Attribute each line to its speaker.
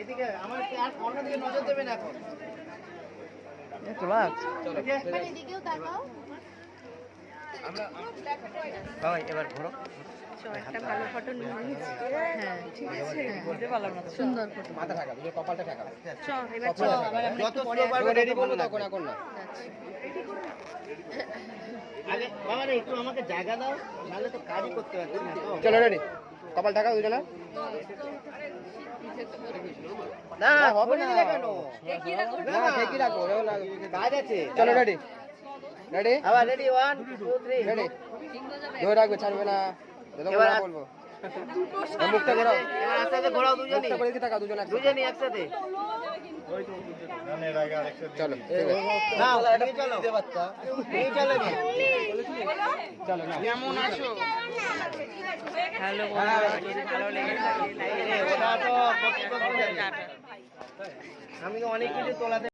Speaker 1: এদিকে আমার আর অন্যদিকে নজর দেবে না এখন। এবার ঘোরো।
Speaker 2: একটা ভালো ফটো নিয়ে নিয়েছি। হ্যাঁ ঠিক আছে, সুন্দর ফটো।
Speaker 3: মাথা ঢাকা, কপালটা ঢাকা।
Speaker 2: চল এবার চল।
Speaker 1: যত স্লো পারবে
Speaker 3: রেডি বলবো তখন এখন না।
Speaker 1: আগে বাবা রে একটু আমাকে জায়গা দাও, নাহলে তো কাজই করতে পারছি না তো।
Speaker 3: চলো রেডি, কপাল ঢাকা দুজনা।
Speaker 1: না হবে না কেন?
Speaker 3: না ঠিকই রাখো,
Speaker 1: কাজ আছে।
Speaker 3: চলো রেডি রেডি
Speaker 1: আবার রেডি 1 2 3
Speaker 3: রেডি। ধরে রাখবে, ছাড়বে না।
Speaker 1: এবার
Speaker 3: বলবো মুখটা ঘোরাও,
Speaker 1: এবার একসাথে ঘোরাও দুজনেই।
Speaker 3: মুখটা করে দিকে টাকা দুজনে
Speaker 1: দুজনেই একসাথে।
Speaker 3: চলো
Speaker 1: না নিয়ে চলো বাচ্চা, নিয়ে চলো না।
Speaker 3: চলো না।
Speaker 1: কেমন আছো?
Speaker 2: হ্যালো বন্ধুরা, যদি ভালো লেগে থাকে লাইক
Speaker 1: ওটা তো আমি তো অনেক কিছু তোলাতে